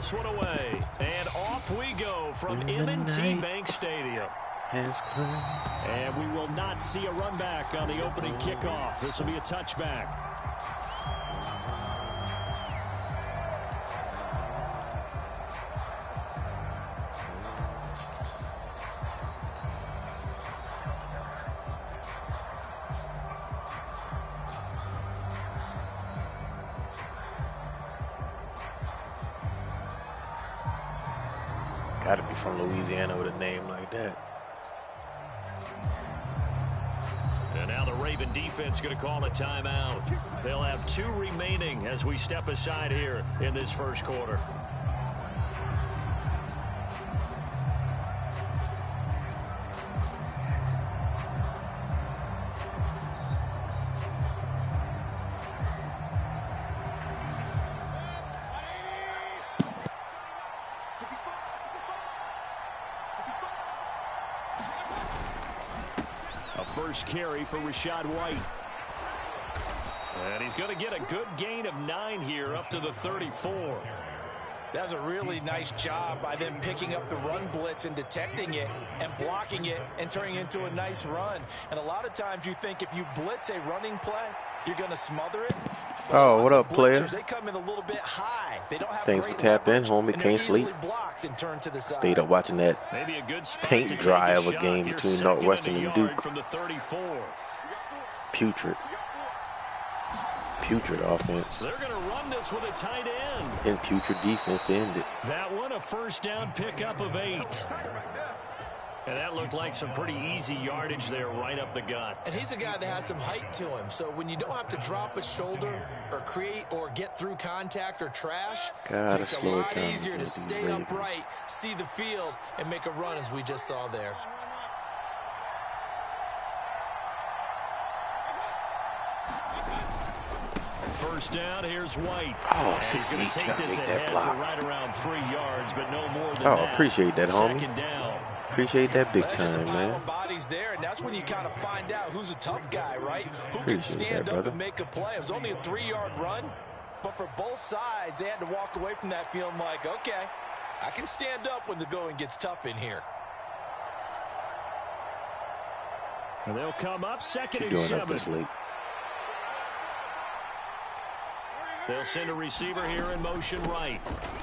this one away. And off we go from M&T Bank Stadium. And we will not see a run back on the opening kickoff. This will be a touchback. Got to be from Louisiana with a name like that. And now the Raven defense going to call a timeout. They'll have 2 remaining as we step aside here in this first quarter. First carry for Rashad White. And he's going to get a good gain of 9 here up to the 34. That's a really nice job by them picking up the run blitz and detecting it and blocking it and turning it into a nice run. And a lot of times you think if you blitz a running play, you're going to smother it. Oh, what up, player? They come in a little bit high. They don't have Thanks for tapping in, homie. Can't sleep. Stayed up watching that paint dry of a game between Northwestern and Duke. Putrid offense. They're going to run this with a tight end. And putrid defense to end it. That one a first down pickup of 8. And that looked like some pretty easy yardage there right up the gut. And he's a guy that has some height to him. So when you don't have to drop a shoulder or create or get through contact or trash, it's a lot easier to stay upright, see the field, and make a run as we just saw there. First down, here's White. Oh, he's going to take this ahead for right around 3 yards, but no more than that. Oh, appreciate that, homie. Second down. Appreciate that big time, man. Bodies there, and that's when you kind of find out who's a tough guy, right? Who can stand up and make a play. It was only a 3-yard run, but for both sides, they had to walk away from that feeling like, okay, I can stand up when the going gets tough in here. And they'll come up 2nd and 7. They'll send a receiver here in motion right.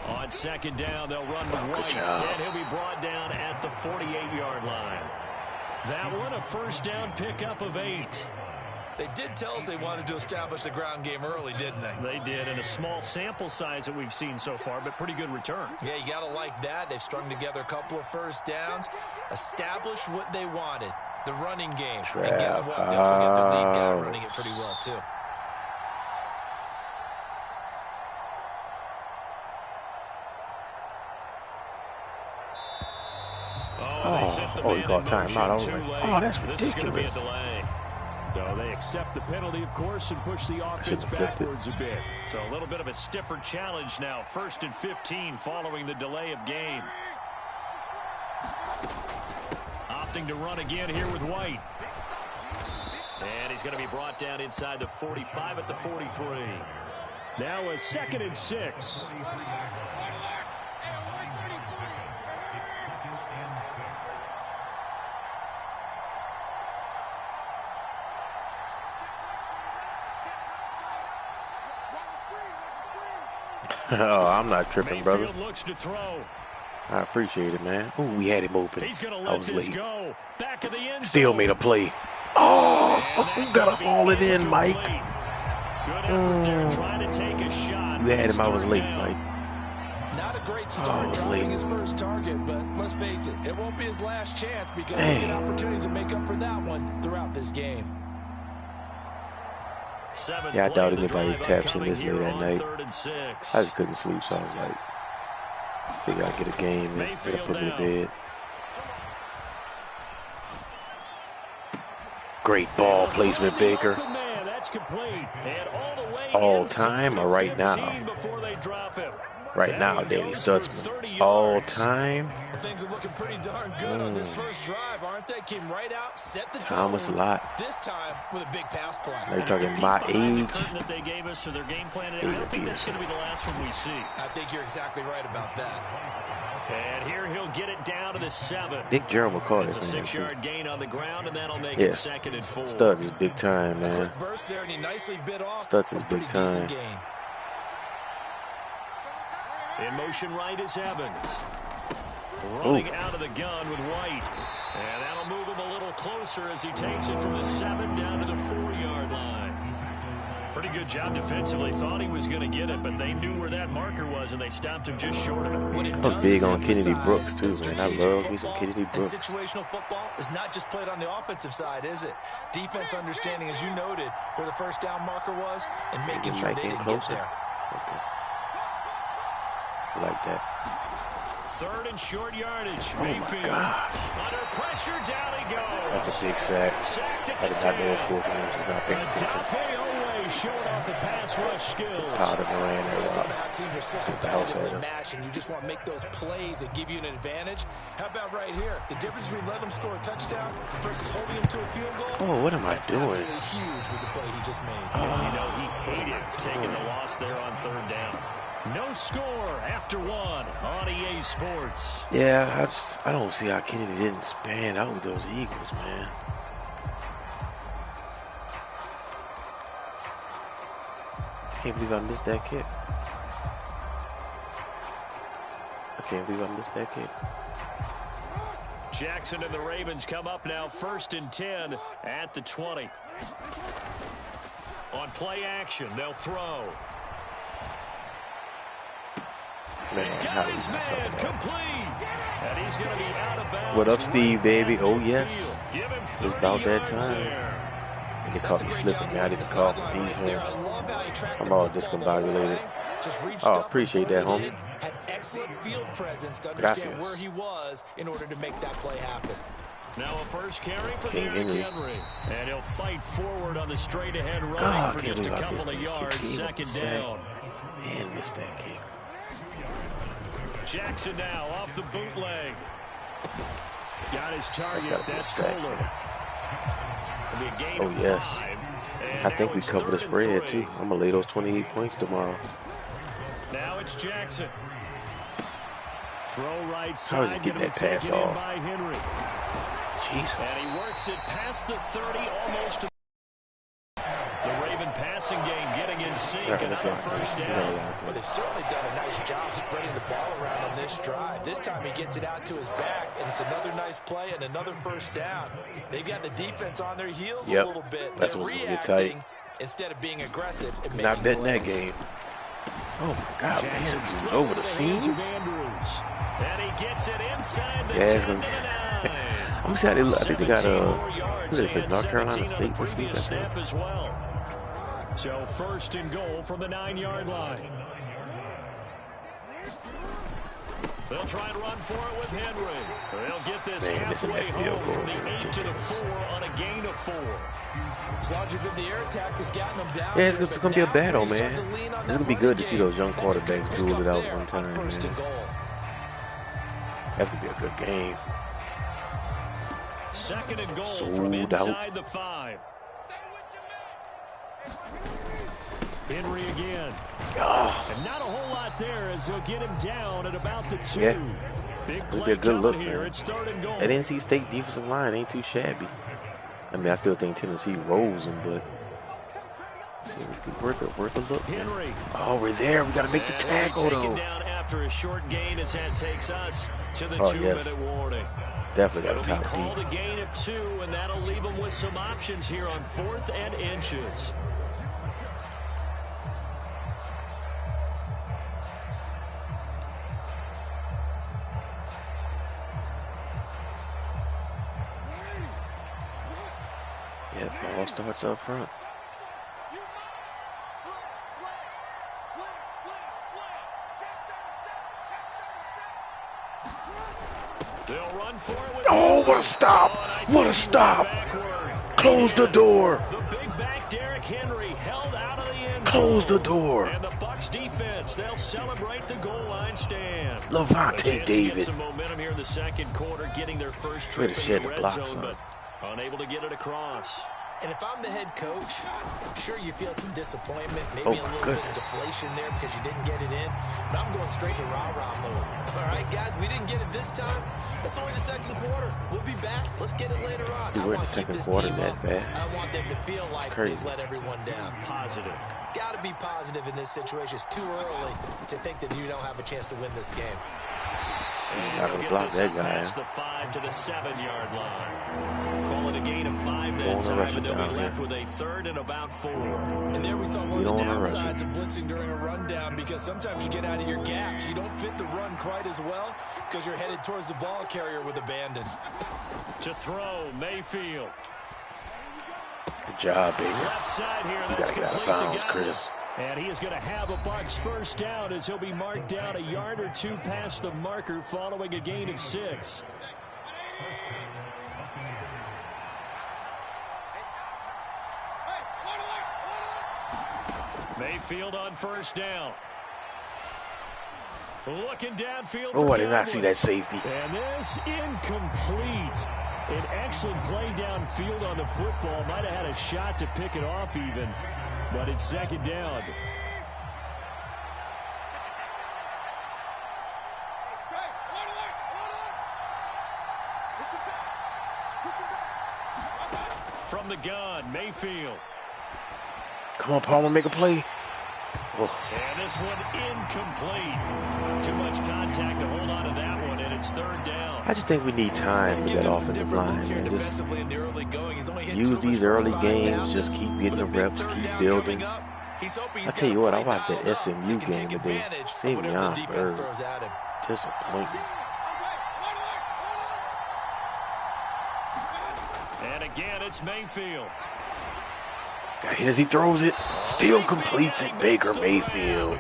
On 2nd down, they'll run with White. And he'll be brought down at the 48-yard line. That one a first down pickup of 8. They did tell us they wanted to establish the ground game early, didn't they? They did, and a small sample size that we've seen so far, but pretty good return. Yeah, you got to like that. They've strung together a couple of first downs, established what they wanted, the running game. And guess what? They also get their lead guy running it pretty well, too. Oh, he caught timeout. I was like, oh, that's ridiculous. So they accept the penalty, of course, and push the offense backwards a bit. So a little bit of a stiffer challenge now. 1st and 15 following the delay of game. Opting to run again here with White. And he's going to be brought down inside the 45 at the 43. Now a 2nd and 6. Oh, I'm not tripping, brother. Looks to throw. I appreciate it, man. Ooh, we had him open. I was late. Go. Back of the end Still made a play. Oh, you gotta haul it in, Mike. Trying to take a shot. You had him. I was late, Mike. Not a great start. I was late. His first target, but let's face it, it won't be his last chance because he'll get opportunities to make up for that one throughout this game. Yeah, I doubt anybody taps in this late at night. I just couldn't sleep, so I was like, figure I'd get a game and put me to bed. Great ball placement, Baker. All All time or right now? Right now, Danny Stutzman, all time. Well, things are looking pretty darn good on this first drive, aren't they? Came right out, set the tone. Thomas Lott. This time with a big pass play. Now you're talking my age. That they gave us for their game plan. I don't think that's going to be the last one we see. I think you're exactly right about that. And here he'll get it down to the 7. Dick Gerald McCall. It's a 6-yard gain on the ground, and that'll make it 2nd and 4. Stutz is big time, man. Burst there, and he nicely bit off. Stutz is big time. In motion right is Evans. Running out of the gun with White. And that'll move him a little closer as he takes it from the 7 down to the 4-yard line. Pretty good job defensively. Thought he was going to get it, but they knew where that marker was, and they stopped him just short of it. I was big on Kennedy Brooks, too, man. I love me some Kennedy Brooks. And situational football is not just played on the offensive side, is it? Defense understanding, as you noted, where the first down marker was, and making sure they didn't get there. Okay. I like that. 3rd and short yardage. Oh, Mayfield. Under pressure, down he goes. That's a big sack. I did not know it was 4 games. He's not paying attention. Showing off the pass rush skills. Powder Moran. It's about how teams are so competitively matched, and you just want to make those plays that give you an advantage. How about right here? The difference between letting them score a touchdown versus holding them to a field goal. Oh, what am I doing? Absolutely huge with the play he just made. You know, he hated taking the loss there on 3rd down. No score after 1 on EA Sports. Yeah, I don't see how Kennedy didn't span out with those Eagles, man. I can't believe I missed that kick. I can't believe I missed that kick. Jackson and the Ravens come up now 1st and 10 at the 20. On play action, they'll throw. Man, Got his man complete. And he's going to be out of bounds. What up, Steve, baby? Oh, yes. It's about that time. They caught me slipping, man. I didn't call for defense. I'm all discombobulated. Oh, appreciate that, homie. Had excellent field presence to understand where he was in order to make that play happen. Now a first carry for Henry. And he'll fight forward on the straight ahead run for just a couple of yards. 2nd down. Man, missed that kick. Jackson now off the bootleg. Got his target. That's Kohler. Oh, yes. I think we covered the spread, too. I'm going to lay those 28 points tomorrow. Now it's Jackson. Throw right side. How is he getting that pass off? Jesus. And he works it past the 30, almost to the Raven passing game getting in sync. Another 1st down. Well, they've certainly done a nice job spreading the ball around on this drive. This time he gets it out to his back, and it's another nice play and another 1st down. They've got the defense on their heels a little bit. That's what's going to get tight. Instead of being aggressive. Not betting that game. Oh, my God, man. He's over the seam. And he gets it inside the it's going to be. I'm going to see how they look. I think they got North Carolina State this week, I think. So 1st and goal from the 9-yard line. They'll try and run for it with Henry. They'll get this halfway home from the 8 to the 4 on a gain of 4. As long as you've been the air attack that's gotten them down. Yeah, it's going to be a battle, man. It's going to be good to see those young quarterbacks duel it out one time, man. That's going to be a good game. 2nd and goal from inside the 5. Henry again. And not a whole lot there as they'll get him down at about the 2. Yeah. Big It'll be a good look, here. man. It's 3rd and goal. That NC State defensive line ain't too shabby. I mean, I still think Tennessee rolls them, but worth a look. Henry. Oh, we're there. We got to make the tackle, though. Down after a short gain as that takes us to the 2-minute warning. Definitely got a top It'll be called a gain of 2, and that'll leave them with some options here on 4th and inches. Yep, all starts up front. Oh, what a stop! What a stop! Close the door! Close the door. And the Bucs defense, they'll celebrate the goal line stand. Levante David. Some momentum here in the second quarter, getting their first trip Way to shed in the the red blocks, zone, son. but unable to get it across. And if I'm the head coach, sure you feel some disappointment, maybe Oh, a little goodness. bit of deflation there because you didn't get it in. But I'm going straight to rah-rah mode. All right, guys, we didn't get it this time. It's only the second quarter. We'll be back. Let's get it later on. Dude, we're in the second quarter that fast. I want them to feel like they've let everyone down. Positive. Got to be positive in this situation. It's too early to think that you don't have a chance to win this game. He's not going to block that guy. Past the 5 to the 7-yard line. Call it a gain of 5 that time, and they'll be left with a 3rd and about 4. And there we saw one of the downsides of blitzing during a rundown, because sometimes you get out of your gaps. You don't fit the run quite as well because you're headed towards the ball carrier with abandon. To throw, Mayfield. Good job, baby. Left side here, You that's got to get out of complete bounds, to Chris. And he is going to have a Bucs first down as he'll be marked down a yard or 2 past the marker following a gain of 6. Mayfield on first down. Looking downfield. Oh, I did not see that safety. And this incomplete. An excellent play downfield on the football. Might have had a shot to pick it off even. But it's second down. From the gun, Mayfield. Come on, Palmer, make a play. Oh. And this one incomplete. Too much contact to hold on to that one, and it's 3rd down. I just think we need time with that offensive line, man. Just use these early games. Just keep getting the reps, keep building. I tell you what, I watched that SMU game today. Savion Bird. Disappointing. And again, it's Mayfield. Got hit as he throws it. Still completes it, Baker Mayfield.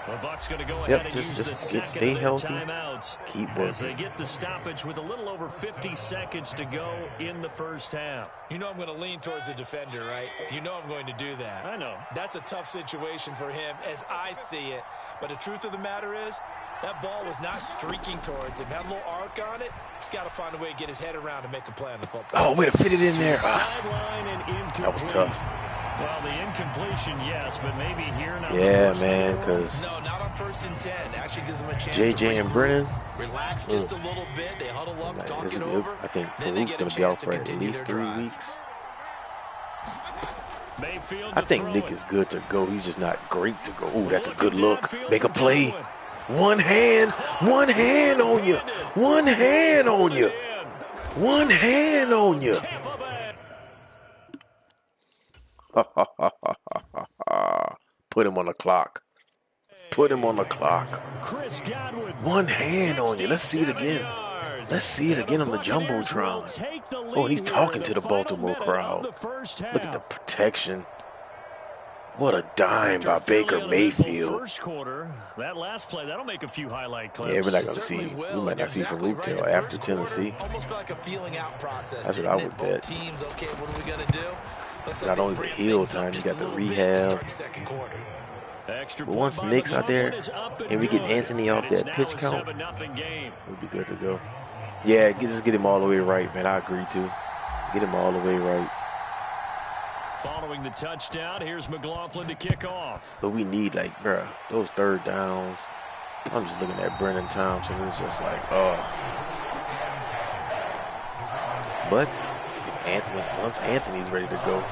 The Bucs going to go ahead Yep, and just use the stay healthy. timeouts. Keep As they working. get the stoppage with a little over 50 seconds to go in the first half. You know I'm going to lean towards the defender, right? You know I'm going to do that. I know. That's a tough situation for him as I see it. But the truth of the matter is, that ball was not streaking towards him. Had a little arc on it. He's got to find a way to get his head around and make a play on the football. Oh, way to fit it in there. Sideline and incomplete. That was tough. Well, the incompletion, yes, but maybe here not. Yeah, man, because No, not on 1st and 10. Actually gives him a chance JJ and Brennan. relax just a little bit. They huddle up, talk it over. I think Then they Farouk's get a going to be chance out to for at continue least their 3 drive. weeks. Mayfield I think to Nick throw is it. good to go. He's just not great to go. Oh, that's a good look. Make a play. One hand on you. One hand on you. One hand on you. Put him on the clock. Put him on the clock. Chris Godwin. One hand on you. Let's see it again. Let's see it again on the Jumbotron. Oh, and he's talking to the Baltimore crowd. Look at the protection. What a dime by Baker Mayfield. First quarter, that last play, that'll make a few highlight clips. Yeah, we're not going to see. We might not see Farouk till after Tennessee. Almost like a feeling out process. That's what I would bet. Teams, okay, what are we going to do? Looks Not like only the heal time, you got the rehab. But once Nick's out there and we get Anthony off that pitch count, we'll be good to go. Yeah, just get him all the way right, man. I agree, too. Get him all the way right. Following the touchdown, here's McLaughlin to kick off. But we need, like, bruh, those 3rd downs. I'm just looking at Brennan Thompson. It's just like, oh. But once Anthony's ready to go,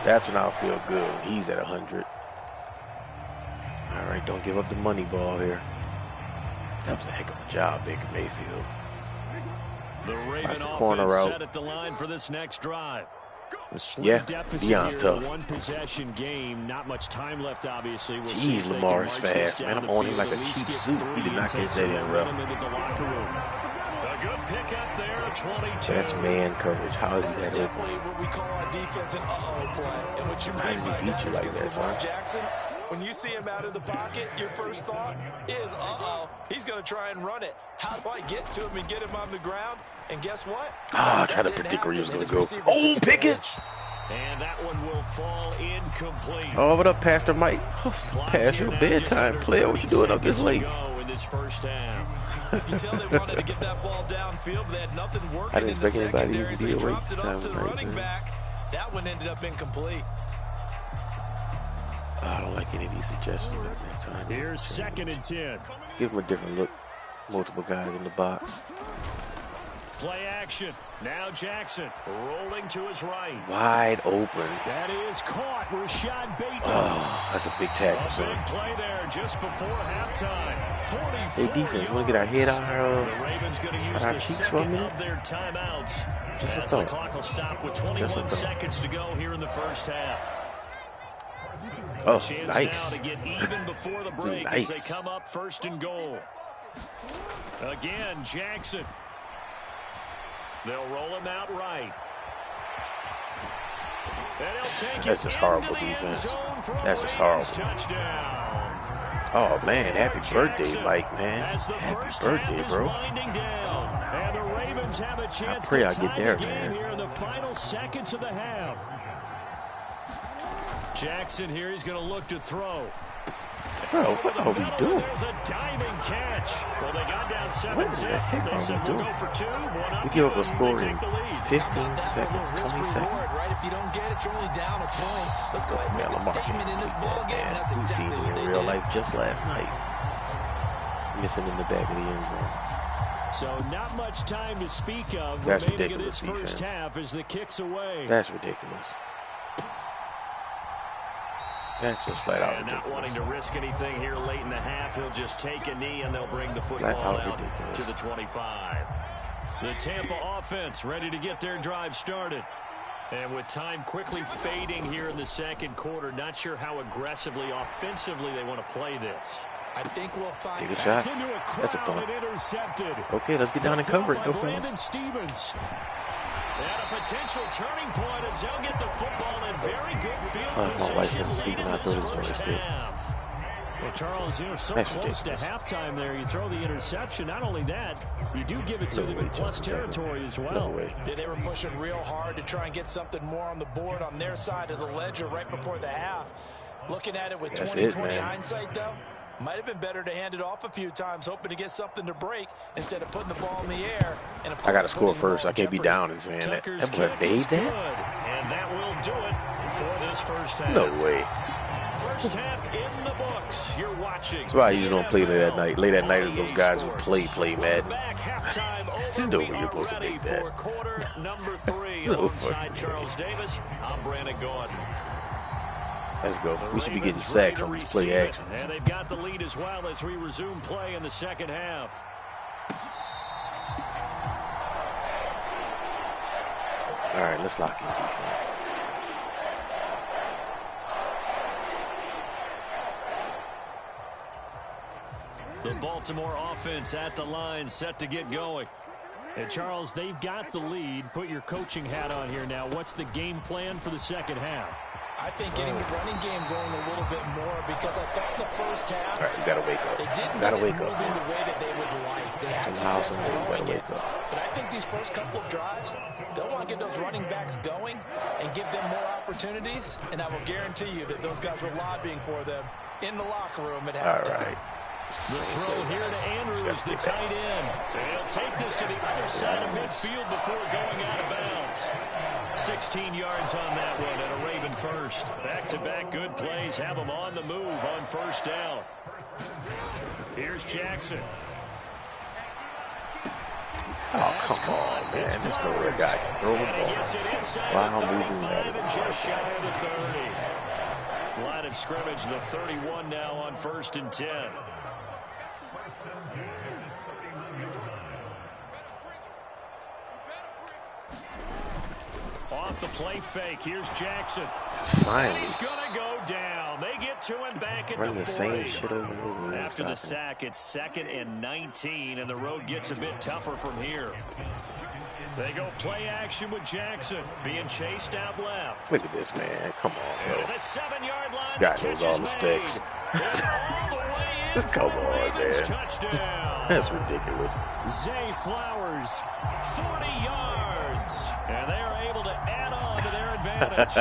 that's when I'll feel good. He's at 100. All right, don't give up the money ball here. That was a heck of a job, Baker Mayfield. The Raven corner offense route. set at the line for this next drive. Yeah, Deion's tough. One possession game, not much time left, obviously. We'll Jeez, see if Lamar they is can march this fast, man. down I'm the on him field, like at a least cheap get suit. 3 He did not and get take that in some rough. momentum into the locker room. A good pickup there at 22. That's man coverage. How is he that open? Definitely what we call on defense an uh-oh play. And what you How does he beat you like that, son? Jackson, when you see him out of the pocket, your first thought is, uh-oh, he's going to try and run it. How do I get to him and get him on the ground? And guess what? I tried to predict where he was going to go. Oh, Pickett! And that one will fall incomplete. Oh, what up, Pastor Mike? Past your bedtime, player. What you doing up this late? In this first half. You can tell they wanted to get that ball downfield, but they had nothing working. I didn't expect anybody to so be awake dropped this it time off to the tonight, running back. That one ended up incomplete. I don't like any of these suggestions at that time. Here's 2nd and 10. Give them a different look. Multiple guys in the box. Play action. Now Jackson rolling to his right. Wide open. That is caught. Rashad Bateman. Oh, that's a big tackle, A son. big play there just before halftime. 44 Hey, defense, want to get our head out The Ravens going to use our the cheeks for a second minute? of their timeouts. Just a As the thought. clock will stop with 21 seconds to go here in the first half. Oh, Chance nice. now to get even before the break Nice. as they come up 1st and goal. Again, Jackson. They'll roll him out right. That's just horrible defense. That's just horrible. Touchdown. Oh, man. Happy birthday, Mike, man. Happy birthday, bro. And the Ravens have a chance I pray I to get tie there, the game man. here in the final seconds of the half. Jackson here, he's going to look to throw. Bro, what are we doing? There's a diving catch. Well, they got down 7-0. What the heck They are said we we'll doing? go for 2. We give up a score They in take the lead. 15 seconds, 20 seconds. Right? If you don't get it, you're only down a point. Let's go ahead and make a statement in this ball game. That's We've seen exactly it what they in real did. life just last night. Missing in the back of the end zone. So not much time to speak of That's remaining in ridiculous this first defense. half as the kick's away. That's ridiculous. That's just flat out And not ridiculous. wanting to risk anything here late in the half, he'll just take a knee and they'll bring the football out out ridiculous. to the 25. The Tampa offense ready to get their drive started. And with time quickly fading here in the second quarter, not sure how aggressively, offensively they want to play this. I think we'll find Take a shot. Into a That's a crowd punt. and intercepted. Okay, let's get down and cover it. Go Brandon fast. Stevens. And a potential turning point as they'll get the football in very good field My wife position was asleep late and in I this thought it was first still. half. Well, Charles, you're so That's close ridiculous. to halftime there. You throw the interception. Not only that, you do give it to them in plus territory as well. No way. Yeah, they were pushing real hard to try and get something more on the board on their side of the ledger right before the half. Looking at it with 20/20 hindsight, though, might have been better to hand it off a few times, hoping to get something to break instead of putting the ball in the air. And of course, I got to score putting the first. ball I can't be in jeopardy. down and saying that. Tucker's That boy kick made is good, that? and that will do it for this first half. No way. First half in the books. You're watching. That's why I usually don't play late at night. Late at night is those guys who play Madden. You know when you're supposed to make that. For quarter number 3 No alongside fucking Charles Davis. I'm Brandon Gordon. Let's go. We should be getting Ravens sacks ready on to these play receive it, actions. And they've got the lead as well as we resume play in the second half. All right, let's lock in defense. The Baltimore offense at the line, set to get going. And Charles, they've got the lead. Put your coaching hat on here now. What's the game plan for the second half? I think getting the running game going a little bit more because I thought in the first half All right, we got to wake up. they didn't Got to get wake it up. moving the way that they would like. They had Somehow, success some way, we throwing gotta it. wake up. But I think these first couple of drives, they'll want to get those running backs going and give them more opportunities. And I will guarantee you that those guys were lobbying for them in the locker room at All halftime. right. The throw here to Andrews, the tight end. They'll take this to the other side of midfield before going out of bounds. 16 yards on that one and a Raven first. Back-to-back good plays have them on the move on first down. Here's Jackson. Oh, come on, man. There's no way a guy can throw the ball while moving that. Just shy of the 30. Line of scrimmage, the 31 now on 1st and 10. Off the play fake. Here's Jackson. Finally. He's going to go down. They get to him back at Running the the 40. same shit over and over. After the sack, it's 2nd and 19, and the road gets a bit tougher from here. They go play action with Jackson, being chased out left. Look at this, man. Come on, bro. The 7-yard line. This guy knows all the specs. Come on, man. Touchdown. That's ridiculous. Zay Flowers, 40 yards. And they are able to add on to their advantage.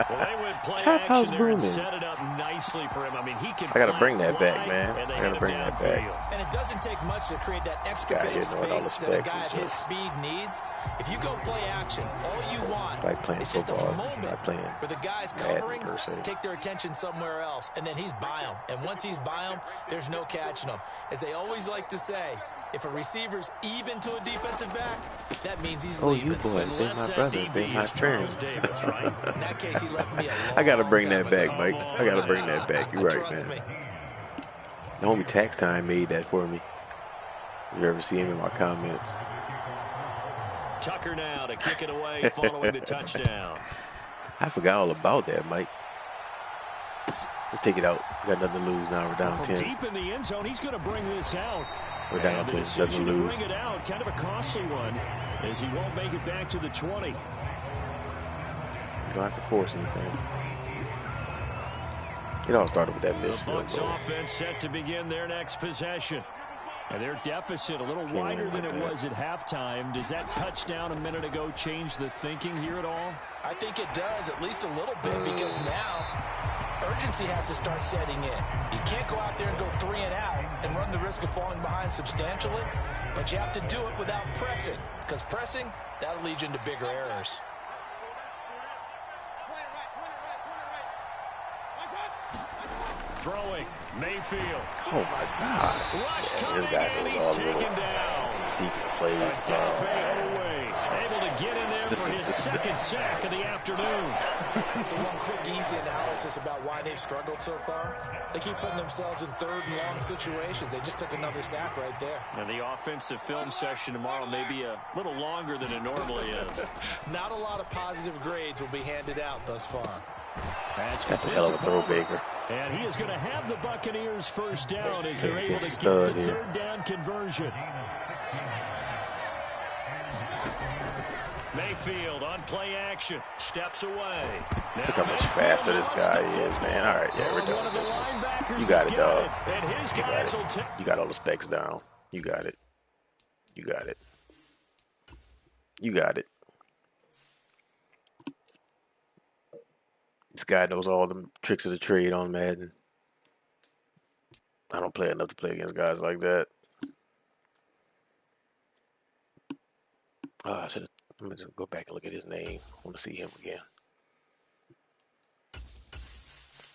Well, they went play Traphouse action there and Boomin. set it up nicely for him. I mean, he can. I gotta bring that back, man. I gotta bring that back. And it doesn't take much to create that extra bit of space that a guy at his speed needs. If you go play action, all you want is just a moment where the guys covering take their attention somewhere else, and then he's by him. And once he's by him, there's no catching him. As they always like to say, if a receiver's even to a defensive back, that means he's leaving. You boys, they're my brothers, they're my friends. Davis, right? In that case, he left me I gotta bring that back, Mike. I gotta bring that back. You're right, man. The homie Tax Time made that for me. If you ever see him in my comments. Tucker now to kick it away following the touchdown. I forgot all about that, Mike. Let's take it out. Got nothing to lose now. We're down 10. Deep in the end zone, he's going to bring this out. We're down 10. Nothing to lose. Bring it out, kind of a costly one, as he won't make it back to the 20. You don't have to force anything. It all started with that miss. The Bucs offense set to begin their next possession. And their deficit a little wider than it was at halftime. Does that touchdown a minute ago change the thinking here at all? I think it does, at least a little bit, because now urgency has to start setting in. You can't go out there and go 3 and out and run the risk of falling behind substantially, but you have to do it without pressing, because pressing, that'll lead you into bigger errors. Throwing, Mayfield. Oh, my God. Yeah, this guy goes all the way. Seeking plays. Able to get in there for his second sack of the afternoon. So one quick, easy analysis about why they've struggled so far. They keep putting themselves in 3rd and long situations. They just took another sack right there. And the offensive film session tomorrow may be a little longer than it normally is. Not a lot of positive grades will be handed out thus far. That's a hell of a throw, Baker. And he is going to have the Buccaneers first down as they're able to get the 3rd down conversion. Mayfield on play action. Steps away. Look how much faster this guy is, man. All right, yeah, we're done with this one. You got it, dog. You got all the specs down. You got it. You got it. You got it. This guy knows all the tricks of the trade on Madden. I don't play enough to play against guys like that. Oh, I'm going to go back and look at his name. I want to see him again.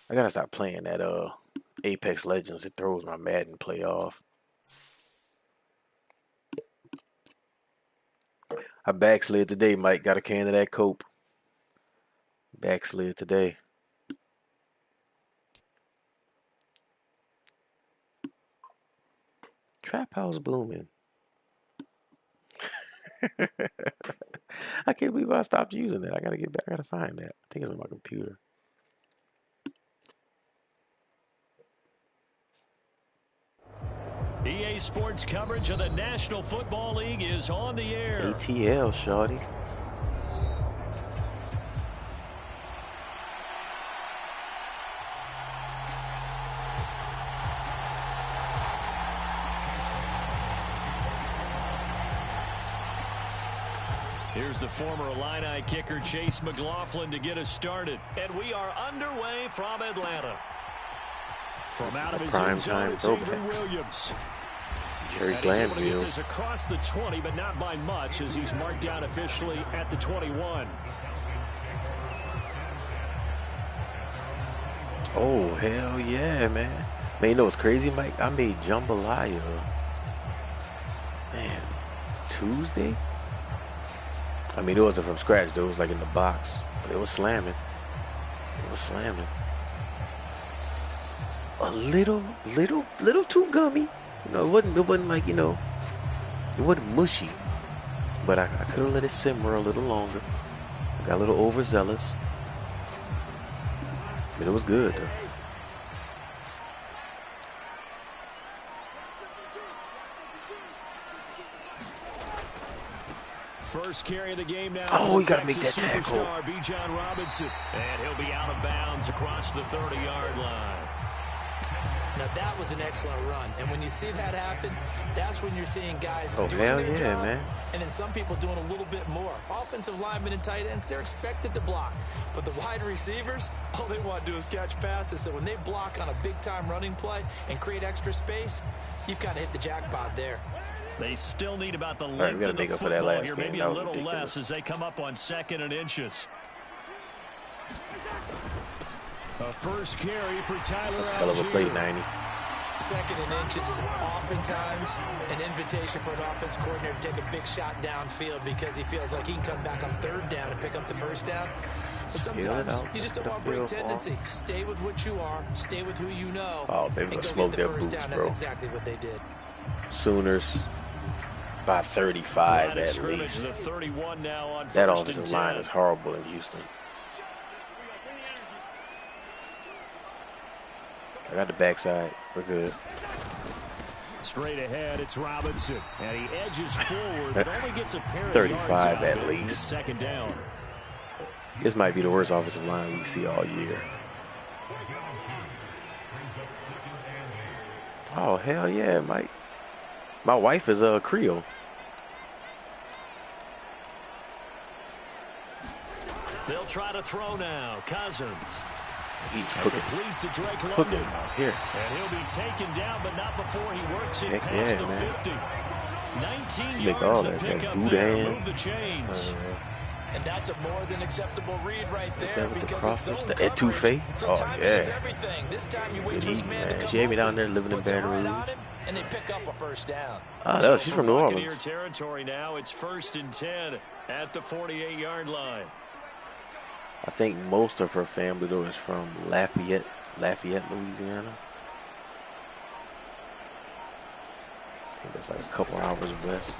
I got to stop playing that Apex Legends. It throws my Madden play off. I backslid today, Mike. Got a can of that Cope. Backslid today. Traphouse Boomin. I can't believe I stopped using it. I gotta get back. I gotta find that. I think it's on my computer. EA Sports coverage of the National Football League is on the air. ATL, shorty. Here's the former Illini kicker Chase McLaughlin to get us started. And we are underway from Atlanta. From out of his own zone, it's Adrian Williams. Jerry Glanville is across the 20, but not by much, as he's marked down officially at the 21. Oh, hell yeah, man. Man, you know what's crazy, Mike? I made jambalaya, man, Tuesday? I mean, it wasn't from scratch, though. It was like in the box. But it was slamming. It was slamming. A little too gummy. You know, it wasn't like, you know, it wasn't mushy. But I could have let it simmer a little longer. I got a little overzealous. But it was good, though. First carry of the game now. Oh, you got to make that tackle. Bijan Robinson. And he'll be out of bounds across the 30-yard line. Now, that was an excellent run. And when you see that happen, that's when you're seeing guys doing their job. Man. And then some people doing a little bit more. Offensive linemen and tight ends, they're expected to block. But the wide receivers, all they want to do is catch passes. So when they block on a big-time running play and create extra space, you've kind of hit the jackpot there. They still need about the length of the football here, maybe a little less as they come up on 2nd and inches. A first carry for Tyler. That's a hell of a play, 90. 2nd and inches is oftentimes an invitation for an offense coordinator to take a big shot downfield because he feels like he can come back on 3rd down and pick up the 1st down. But sometimes you just don't want to break tendency. Stay with what you are. Stay with who you know. Oh, they're going to smoke their boots, bro. That's exactly what they did. Sooners by 35 at least. That offensive line is horrible in Houston. I got the backside. We're good. Straight ahead, it's Robinson, and he edges forward, but only gets a pair of 35 at least. 2nd down. This might be the worst offensive line we see all year. Oh, hell yeah, Mike. My wife is a Creole. They'll try to throw now. Cousins. He's cooking out here. And he'll be taken down, but not before he works it past the 50. 19 yards to pick up there. Move the chains. And that's a more than acceptable read right there. With the crawfish, the etouffee. Oh, yeah. Good eating, man. She had me down there living in Baton Rouge. And they pick up a 1st down. Oh, no, she's from New Orleans. Territory now. It's 1st and 10 at the 48-yard line. I think most of her family, though, is from Lafayette, Louisiana. I think that's like a couple hours west.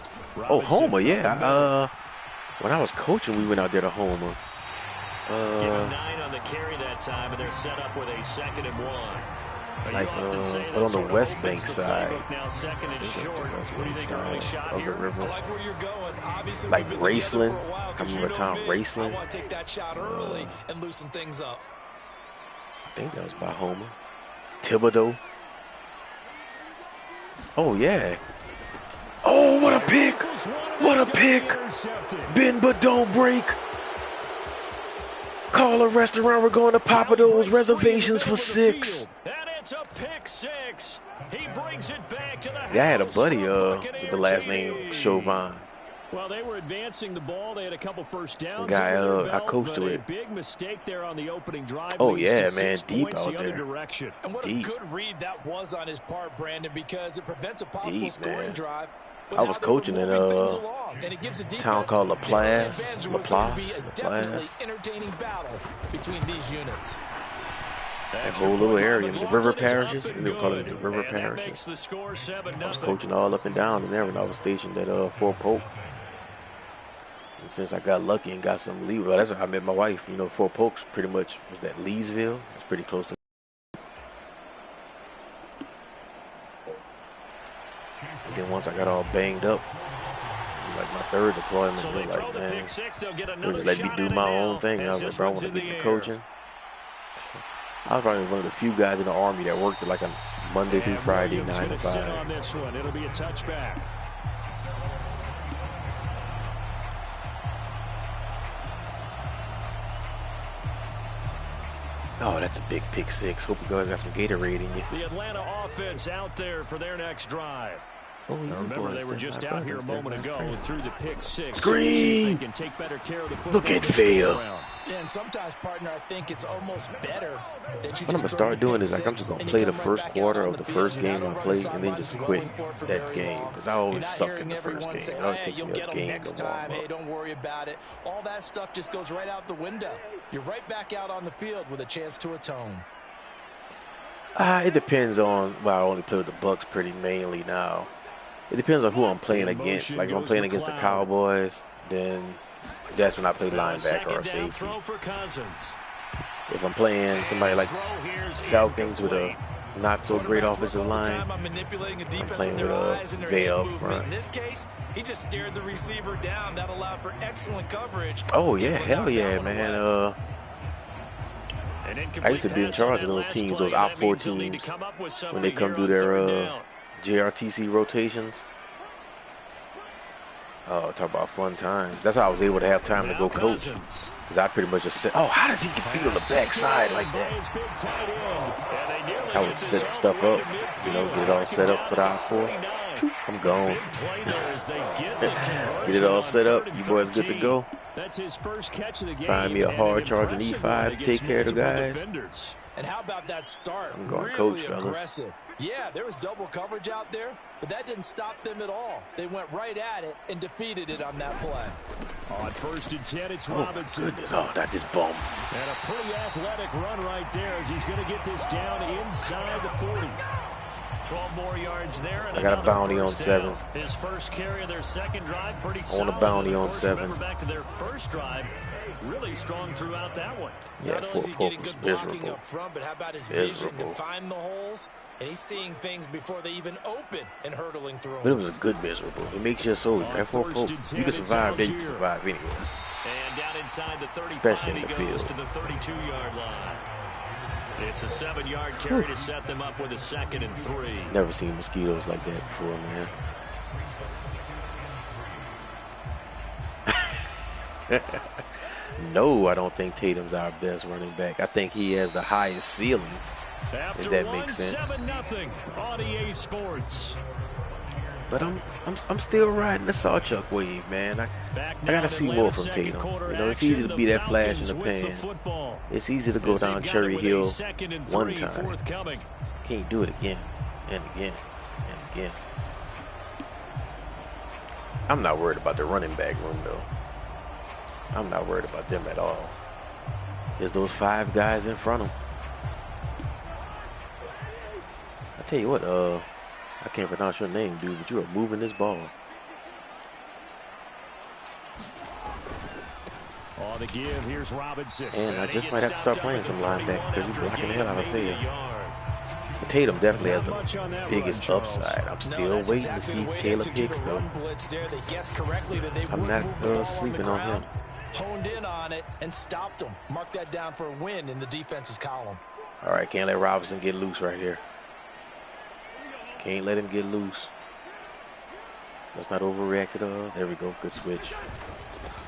Oh, Homer, yeah. When I was coaching, we went out there to Homer. Give him 9 on the carry that time, and they're set up with a 2nd and 1. Like, but on the West Bank side, now 2nd and short. What do you think early shot of the here? river. I like where you're going. Obviously, like Raceland. I remember Tom Raceland. I want to take that shot early and loosen things up. I think that was by Homer. Thibodeau. Oh, yeah. Oh, what a pick. What a pick. Bend but don't break. Call a restaurant. We're going to Papa Do's. Reservations for 6. It's a pick 6. He brings it back to the house. Yeah, I had a buddy with the last name Chauvin. Well, they were advancing the ball. They had a couple first downs. Guy I coached to it. Big mistake there on the opening drive. Oh yeah, man, deep out there. And what a good read that was on his part, Brandon, because it prevents a possible scoring drive. I was coaching in a town called La Place. Entertaining battle between these units. That whole little area, the river parishes, we call it the river parishes. I was coaching all up and down in there when I was stationed at Fort Polk. And since I got lucky and got some leave, well, that's how I met my wife. You know, Fort Polk's pretty much was that Leesville. It's pretty close to. And then once I got all banged up, like my 3rd deployment, so they were like, man, they just let me do my own thing. And I was like, bro, I want to get into coaching. I was probably one of the few guys in the Army that worked like a Monday through Friday, 9 to 5. On this one. It'll be a touchback. Oh, that's a big pick 6. Hope you guys got some Gatorade in you. The Atlanta offense out there for their next drive. Oh, remember, they were just out here a moment ago through the pick 6. Screen! They can take better care of the football. Look at Phil. Yeah, and sometimes, partner, I think it's almost better that you what I'm going to start doing is like I'm just going to play the first quarter of the first game I play and then just quit that game because I always suck in the first game. It always takes me a game to warm up. Hey, don't worry about it. All that stuff just goes right out the window. You're right back out on the field with a chance to atone. It depends on, well, I only play with the Bucks pretty mainly now. It depends on who I'm playing against. Like if I'm playing against the Cowboys, then that's when I play linebacker or safety. If I'm playing somebody like Falcons with a not so great offensive line, I'm playing with a veil front. In this case, he just stared the receiver down. That allowed for excellent coverage. Oh yeah, hell yeah, man. I used to be in charge of those teams, those Op 4 teams, when they come do their JRTC rotations. Oh, talk about fun times. That's how I was able to have time to go coach. Because I pretty much just said, oh, how does he get beat on the backside like that? I would set stuff up, you know, get it all set up for the Op 4. I'm gone. Get it all set up. You boys good to go. That's his first catch of the game. Find me a hard charging E5 to take care of the guys. And how about that start? I'm going really coach, fellas. Aggressive. Yeah, there was double coverage out there, but that didn't stop them at all. They went right at it and defeated it on that play. On 1st and 10, it's Oh, Robinson. goodness. Oh, not this bum. And a pretty athletic run right there as he's going to get this down inside the 40. 12 more yards there. And I got a bounty on 7. His first carry of their second drive, pretty solid. I want a bounty on 7. Remember back to their first drive, really strong throughout that one. Yeah, Not only is he getting good blocking miserable. up front, but how about his vision to find the holes? And he's seeing things before they even open and hurdling through But it them. was a good miserable. It makes you a soldier. That 4 Pope, you can survive there, you can survive anywhere. And down inside the 35, Especially in the he goes field. to the 32-yard line. It's a 7-yard carry to set them up with a 2nd and 3. Never seen mosquitoes like that before, man. No, I don't think Tatum's our best running back. I think he has the highest ceiling, if that makes sense. 7-0 on EA Sports. But I'm still riding the Sawchuck wave, man. I gotta see more from Tatum. You know, it's easy to be that flash in the pan. It's easy to go down Cherry Hill one time. Can't do it again and again and again. I'm not worried about the running back room though. I'm not worried about them at all. There's those 5 guys in front of them. I tell you what, I can't pronounce your name, dude, but you are moving this ball. On the give, here's Robinson. And I just might have to start playing some linebacker because you're blocking the hell out of Tatum. But Tatum definitely has the biggest upside. I'm still waiting to see Caleb Hicks, though. I'm not sleeping on him. Honed in on it and stopped him. Mark that down for a win in the defense's column. All right, can't let Robinson get loose right here. Can't let him get loose. Let's not overreact at all. There we go. Good switch.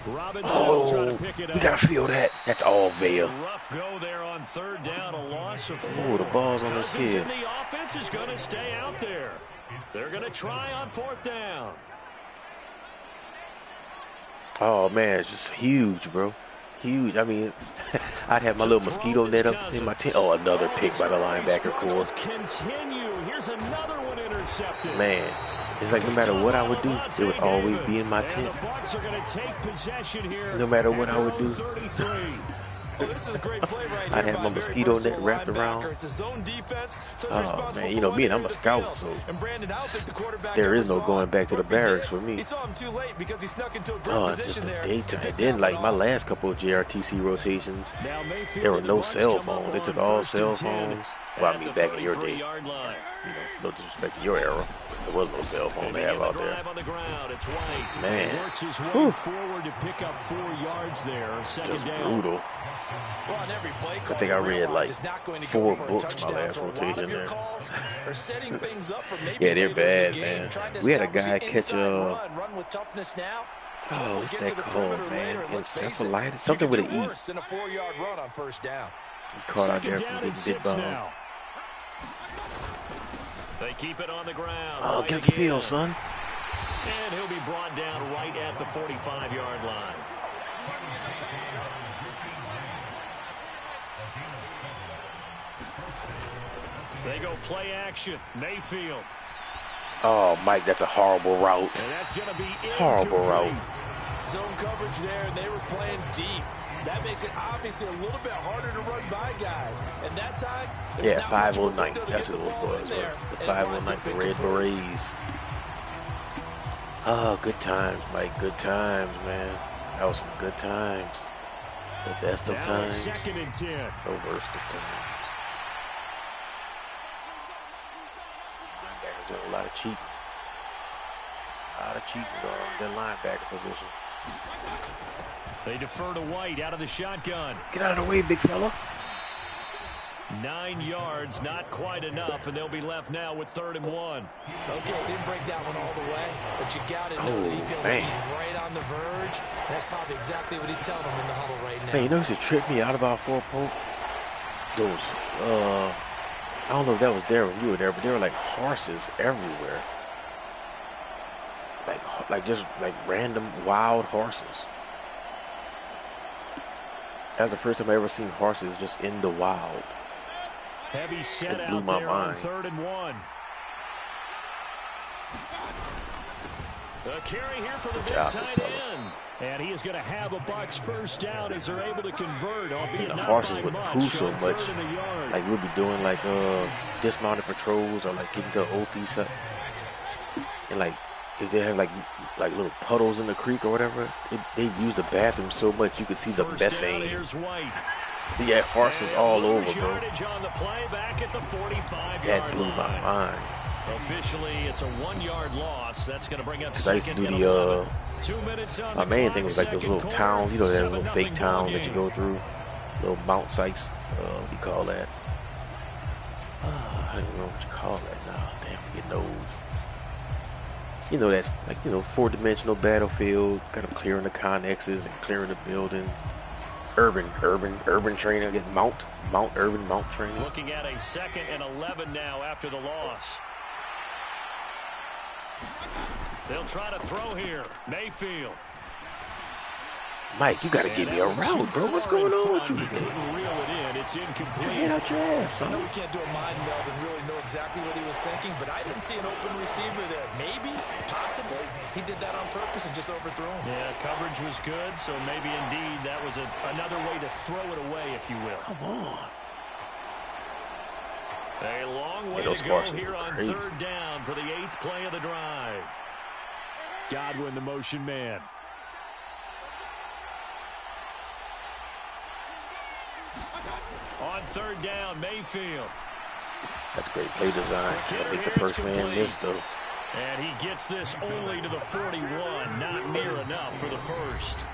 Oh, you gotta feel that. That's all Vail. Rough go there on 3rd down. A loss of 4. Oh, the ball's on his head. And the offense is going to stay out there. They're going to try on 4th down. Oh man, it's just huge, bro. Huge. I mean, I'd have my little mosquito net up in my tent. Oh, another pick by the linebacker core. Here's another one intercepted. Man, it's like no matter what I would do, it would always be in my tent. No matter what I would do. Well, this is a great play right I'd here have my by mosquito very net wrapped around. It's a zone defense, so it's Oh responsible man, you know for me, and I'm a running scout, down the so field. And Brandon, I don't think the quarterback there is ever no saw going it. back to the But if he barracks did, for me. He saw him too late because he snuck into a great Oh, it's just position the there to daytime. pick Then, that like one my off. last couple of JRTC rotations, there were no cell phones. They took all cell phones. Well, I mean, back in your day. You know, no disrespect to your era. There was no cell phone to have out there. Man, whew. Just brutal. Well, on every play call, I think I read like it's not going to 4 go for a books my touchdown. last So a lot rotation of your there. calls are setting things up for maybe Yeah, they're later in the bad, game, man. trying to We had a establish guy an catch inside a run with toughness now. oh, what's Get that to the called, perimeter man? later, and let's face it, Encephalitis? you Something could with do an E. worse than a 4-yard run on 1st down. He caught out there from getting bit by. They keep it on the ground. Oh, right get the field, again. son. And he'll be brought down right at the 45-yard line. They go play action. Mayfield. Oh, Mike, that's a horrible route. And that's going to be Horrible route. Zone coverage there, and they were playing deep. That makes it obviously a little bit harder to run by guys. And that time, Yeah, 509. That's what it was. The 509, the Red Berets. Oh, good times, Mike. Good times, man. That was some good times. The best of times. 2nd and 10. The worst of times. Linebackers doing a lot of cheating. A lot of cheating going on their linebacker position. They defer to White out of the shotgun. Get out of the way, big fella. 9 yards, not quite enough, and they'll be left now with 3rd and 1. Okay, he didn't break that one all the way, but you got to know that he feels like he's right on the verge, and that's probably exactly what he's telling him in the huddle right now. Man, you know what tripped me out about Fort Polk? Those, I don't know if that was there when you were there, but there were like horses everywhere. Like just like random wild horses. That's the first time I ever seen horses just in the wild. Heavy set out there on 3rd and 1. A carry here for the big tight end. And he is going to have a Bucs first down as they're able to convert. Albeit the horses would poo so much. Like we'll be doing like dismounted patrols or like getting to an OP set. And like if they have like little puddles in the creek or whatever, they use the bathroom so much you could see the methane. He had horses all over, bro. That blew my mind. Officially, it's a 1-yard loss. That's going to bring up I used to do the, my main thing was like those little towns, you know, there's little fake towns that you go through. Little mount sites, what do you call that? I don't even know what you call that now. Damn, I'm getting old. You know that, like, you know, 4-dimensional battlefield, kind of clearing the connexes and clearing the buildings. Urban training, again, urban mount training. Looking at a 2nd and 11 now after the loss. They'll try to throw here. Mayfield. Mike, you got to give me a route, bro. What's going on with you today? It's incomplete. Get your head out your ass, son. I know we can't do a mind meld and really know exactly what he was thinking, but I didn't see an open receiver there. Maybe, possibly, he did that on purpose and just overthrew him. Yeah, coverage was good, so maybe indeed that was another way to throw it away, if you will. Come on. A long way to go here on 3rd down for the 8th play of the drive. Godwin, the motion man. On 3rd down, Mayfield. That's great play design. I think the first man missed, though. And he gets this only to the 41. Not near enough for the first.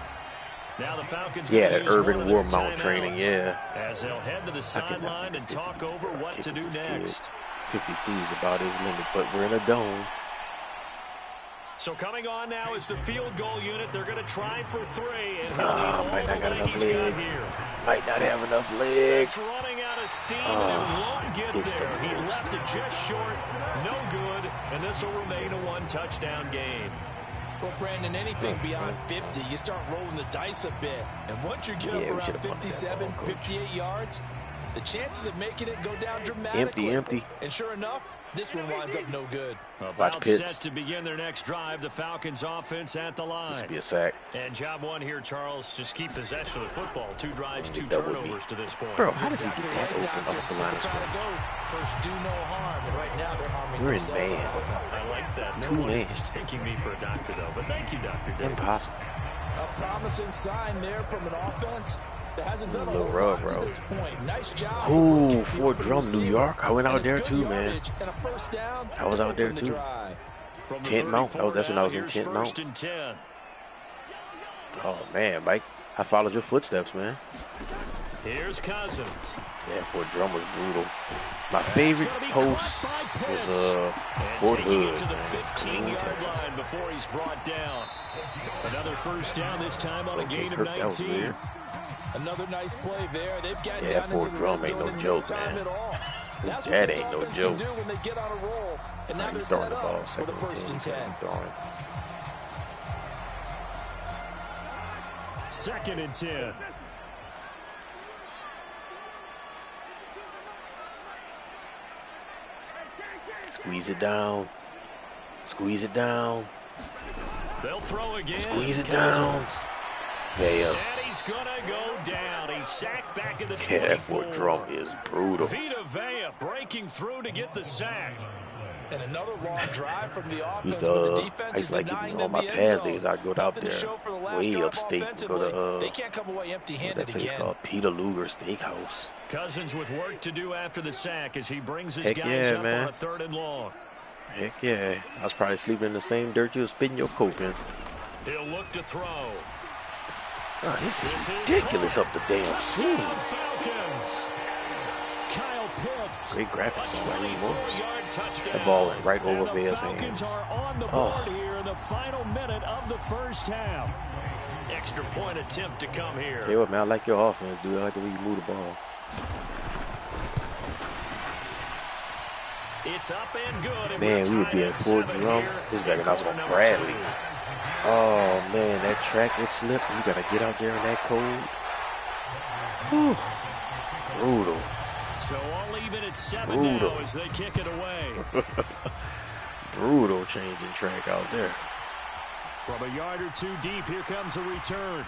Now the Falcons. Yeah, that urban war mount training, yeah. As they'll head to the sideline and talk over what to do next. 53 is about his limit, but we're in a dome. So coming on now is the field goal unit. They're going to try for 3. And might not got enough leg. Might not have enough leg. It's running out of steam and it won't get there. He left it just short. No good. And this will remain a 1-touchdown game. Well, Brandon, anything beyond 50, you start rolling the dice a bit. And once you get up around 57, 58 yards, the chances of making it go down dramatically. Empty. And sure enough, this one winds up no good. About set to begin their next drive, the Falcons offense at the line. This would be a sack. And job 1 here, Charles, just keep possession of the football. 2 drives, 2 turnovers to this point. Bro, how does he get that open off the line of scrimmage? First, do no harm, and right now they're harming We're in themselves. I like that. No one is taking me for a doctor, though. But thank you, Dr. Davis. Impossible. A promising sign there from an offense that hasn't done a whole lot to this point. Nice job. Ooh, Fort Drum, New York. I went out there too, man. I was out there too. Tent Mount. Oh, that's when I was in Tent Mount. Oh man, Mike, I followed your footsteps, man. Here's Cousins. Yeah, Fort Drum was brutal. My favorite post was Fort Hood, Clean, Texas. Before he's brought down. Another first down, this time on a gain of 19. That was weird. Another nice play there. They've got that Fort Drum ain't no joke, man. That ain't no joke. He's throwing the ball, 2nd and 10. Throwing. 2nd and 10. Squeeze it down. Squeeze it down. They'll throw again. Squeeze it down. Yeah. And he's gonna go down. He's sacked back in the 24. Yeah, that Fort Drum is brutal. Vita Vea breaking through to get the sack. And another long drive from the offense. I used to like on my past days, I'd go out there way upstate and go to they can't come away empty-handed that place called Peter Luger Steakhouse. Cousins with work to do after the sack as he brings his guys up on a 3rd and long. Heck yeah. I was probably sleeping in the same dirt you was spitting your coke in. He'll look to throw. Oh, this is ridiculous up the damn scene. Falcons. Kyle Great graphics on that moves. That ball went right over Bear's hands. Oh. Here in the final minute of the first half. Extra point attempt to come here. Tell you what, man, I like your offense, dude. I like the way you move the ball. It's up and good. Man, we would be at full drum. This back I was on Bradley's. Oh, man, that track, it slipped. You got to get out there in that cold. Whew. Brutal. So all even at 7 now as they kick it away. Brutal changing track out there. From a yard or two deep, here comes a return.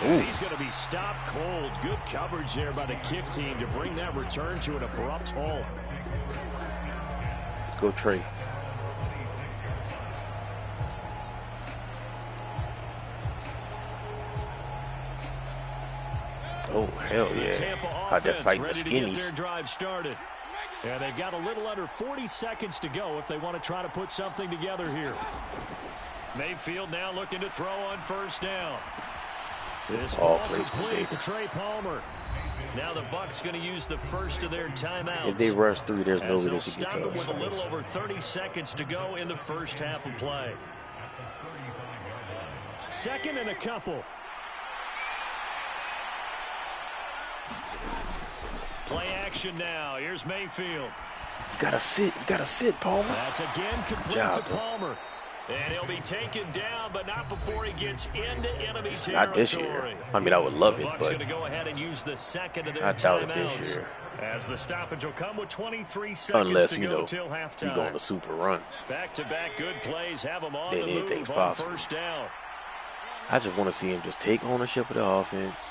He's going to be stopped cold. Good coverage there by the kick team to bring that return to an abrupt halt. Let's go, Trey. Oh, hell yeah. How'd that fight the skinnies? Drive started. Yeah, they've got a little under 40 seconds to go if they want to try to put something together here. Mayfield now looking to throw on first down. This ball complete to Trey Palmer. Now the Bucs going to use the first of their timeouts. If they rush through, there's no way they can get to us. With a little over 30 seconds to go in the first half of play. Second and a couple. Play action now. Here's Mayfield. You gotta sit, Palmer. That's again complete to Palmer. And he'll be taken down, but not before he gets into enemy territory. Not this year. I mean, I would love it, but going to go ahead and use the second of their I doubt it this year. As the stoppage will come with 23 seconds unless, to go till halftime. You go on a super run. Back-to-back good plays have them on then the anything's move possible. On first down. I just want to see him just take ownership of the offense.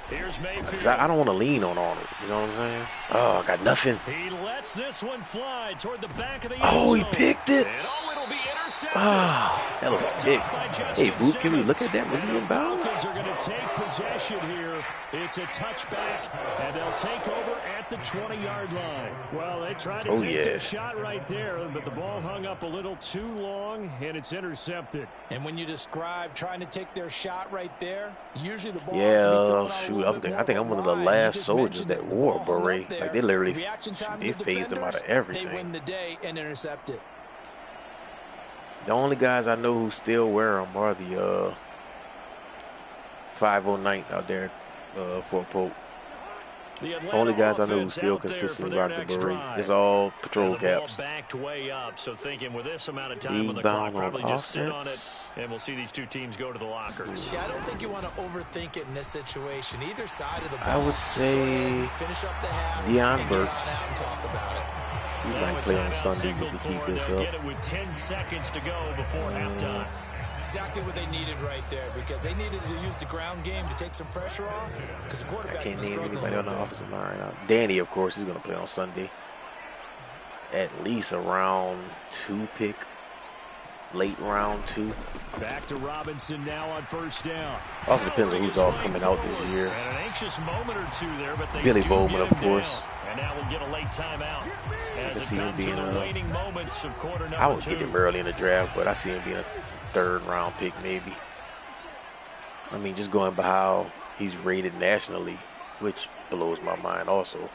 Here's Mayfield. I don't want to lean on Arnold. You know what I'm saying? Oh, I got nothing. He lets this one fly toward the back of the end zone. He picked it. And it'll be intercepted. Oh, that was a pick. Hey, Boot, can we look at that? Was he in bounds? Falcons are going to take possession here. It's a touchback, and they'll take over at the 20-yard line. Well, they tried to take their shot right there, but the ball hung up a little too long, and it's intercepted. And when you describe trying to take their shot right there, usually the ball shoot, I think I'm one of the last soldiers that wore a beret. Like, they literally phased them out of everything. They win the day and intercept it. The only guys I know who still wear them are the 509th out there Fort Pope. The only guys I know who still consistently rock the beret. It's all patrol caps. Backed way up, so thinking with this amount of time on the clock, probably just sit on it, and we'll see these two teams go to the lockers. Yeah, I don't think you want to overthink it in this situation. Either side of the ball. I would say finish up the half Deion Burks. And talk about it. He might play on Sundays if we keep this up. Get it with 10 seconds to go before halftime. Exactly what they needed right there, because they needed to use the ground game to take some pressure off. Because the quarterback can't name anybody on the offensive line right now. Danny, of course, he's going to play on Sunday. At least around 2 pick, late round 2. Back to Robinson now on first down. Also depends on who's all coming out this year. And an anxious moment or two there, but they Billy Bowman, of course. And now we'll get a late timeout. I see him being moments of quarter number I would 2. get him early in the draft, but I see him being a 3rd round pick maybe. I mean, just going by how he's rated nationally, which blows my mind also.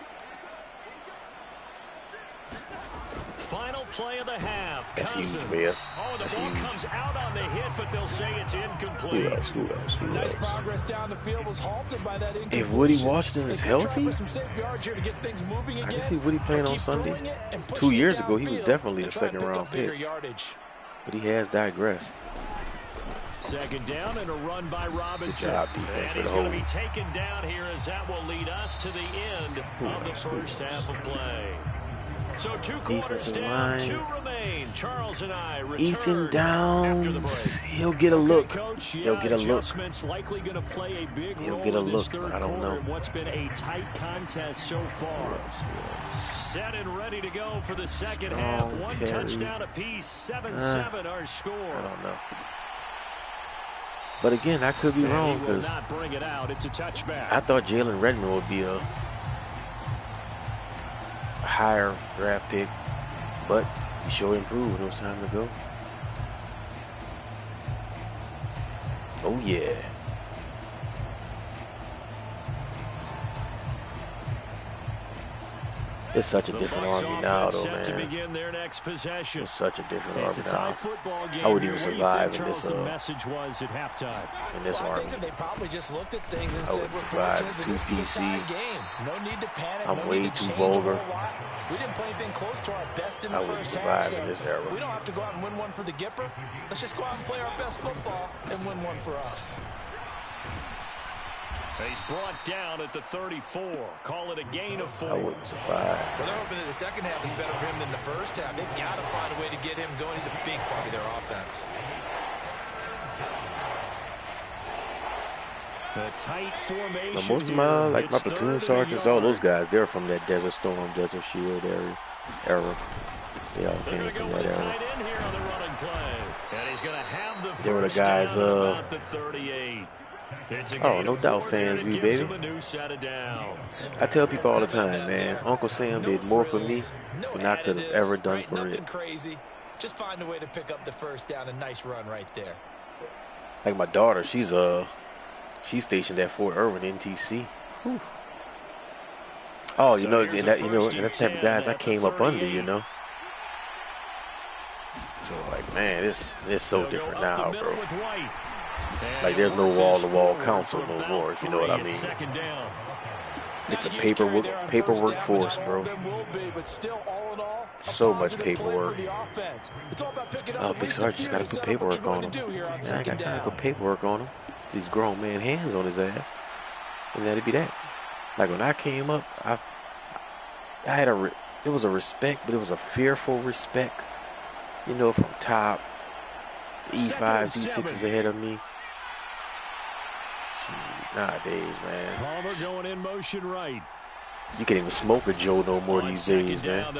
Final play of the half. That's Cousins. huge, man. Oh, the That's ball huge. comes out on the hit, but they'll say it's incomplete. Who else? Nice progress down the field was halted by that incompletion. If Woody Washington is healthy, I can see Woody playing on Sunday. 2 years ago, he was definitely a 2nd round pick. But he has digressed. Second down and a run by Robinson. Good job, defense. And he's going to be taken down here as that will lead us to the end of the first half of play. So 2 quarters down, 2 remain. Charles and I return Ethan Downs, he'll get a look. He'll get a look. Likely going to play a big He'll role get a in this look. third I don't know. What's been a tight contest so far. Set and ready to go for the second half. 1 touchdown apiece. 7-7 our score. I don't know. But again, I could be wrong because I thought Jalen Redmond would be a higher draft pick, but he sure improved when it was time to go. Oh yeah. It's such a different Army now, though, man. It's such a different Army now. I wouldn't even survive in this Army. They probably just looked at things and I said, wouldn't survive. It's too PC. No need to panic. I'm way too vulgar. We didn't play anything close to our best in the I wouldn't survive in this era. We don't have to go out and win one for the Gipper. Let's just go out and play our best football and win one for us. He's brought down at the 34. Call it a gain of 4. I wouldn't survive. Well, they're hoping that the second half is better for him than the first half. They've got to find a way to get him going. He's a big part of their offense. A tight formation. Now, most of my platoon sergeants, all those guys, they're from that Desert Storm, Desert Shield era. They all came from that era. They were the guys. Oh, no doubt, fans, we baby. I tell people all the time, man, Uncle Sam did more for me than I could have ever done for it. Crazy. Just find a way to pick up the first down. A nice run right there. Like my daughter, she's stationed at Fort Irwin, NTC. Whew. Oh, and that's the type of guys I came up under, you know. So like, man, it's so different now, bro. Like, there's no wall-to-wall counsel no more, if you know what I mean. It's a paperwork force, bro. So much paperwork. Oh, Big Sergeant just got to put paperwork on him. Man, I got time to put paperwork on him. These grown man hands on his ass. And that'd be that. Like, when I came up, I had it was a respect, but it was a fearful respect. You know, from top, the E5, D6 is ahead of me. Nowadays, man. Palmer going in motion right. You can't even smoke a Joe no more these days, man.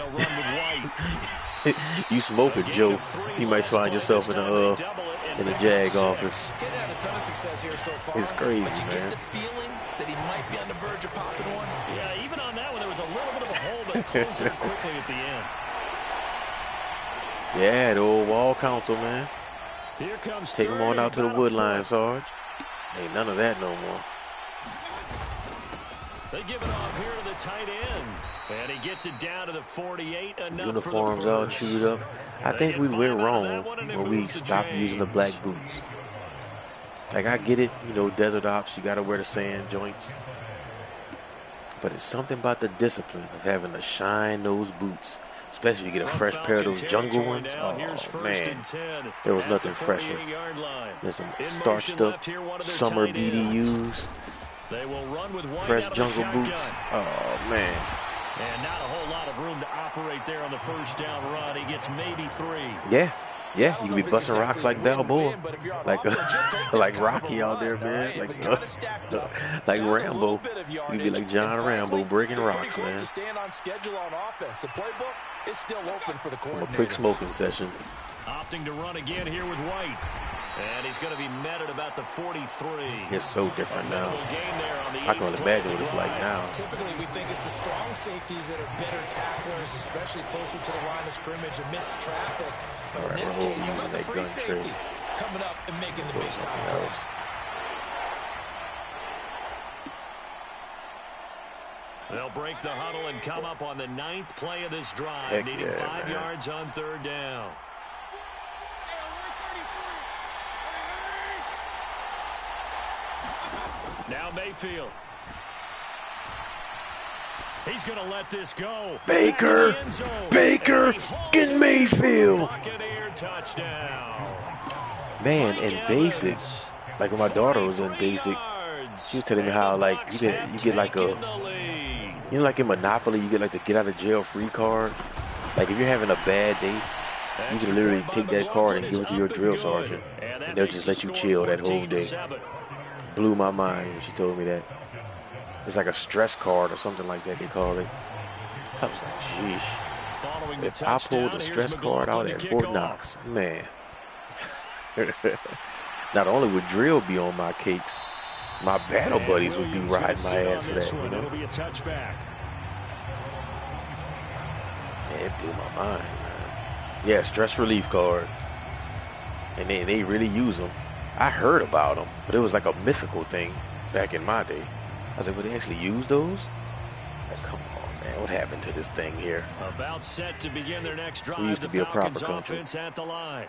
You smoke a Joe, you might find yourself in the JAG office. It's crazy, man. That he might be on the verge of popping one. Yeah, even on that one, there was a little bit of a hole that closed it quickly at the end. Yeah, the old wall council, man. Here comes Take him on out to the wood line, Sarge. Ain't none of that no more. They give it off here to the tight end. And he gets it down to the 48. Uniforms all chewed up. I think we went wrong when we stopped using the black boots. Like, I get it, you know, desert ops, you got to wear the sand joints. But it's something about the discipline of having to shine those boots. Especially if you get a fresh pair of those jungle ones. Oh, man. There was nothing fresher. There's some starched up summer BDUs. Fresh jungle boots. Oh, man. And not a whole lot of room to operate there on the first down run. He gets maybe 3. Yeah. Yeah, you can be busting rocks like Balboa, like Rocky out there, man, like Rambo. You can be like John Rambo, breaking rocks, man. From a quick smoking session. Opting to run again here with White. And he's going to be met at about the 43. It's so different now. I can only imagine what it's like now. Typically, we think it's the strong safeties that are better tacklers, especially closer to the line of scrimmage amidst traffic. But in this case, I'm the free safety coming up and making the big-time play. They'll break the huddle and come up on the 9th play of this drive, needing 5 yards on 3rd down. Now Mayfield. He's going to let this go. Baker get Mayfield. Man, in basics, like when my daughter was in basic, she was telling me how, like, you get like a, you know, like in Monopoly, you get like the get out of jail free card. Like if you're having a bad day, you can literally take that card and give it to your drill sergeant, and they'll just let you chill that whole day. Blew my mind when she told me that. It's like a stress card or something like that they call it. I was like, sheesh. If I pulled a stress card out at Fort Knox, man. Not only would drill be on my cakes, my battle buddies would be riding my ass for that, you know. Man, it blew my mind, man. Yeah, stress relief card. And they really use them. I heard about them, but it was like a mythical thing back in my day. I was like, would they actually use those? I was like, come on, man. what happened to this thing here? About set to begin their next drive. We used to be a proper country. Offense at the line.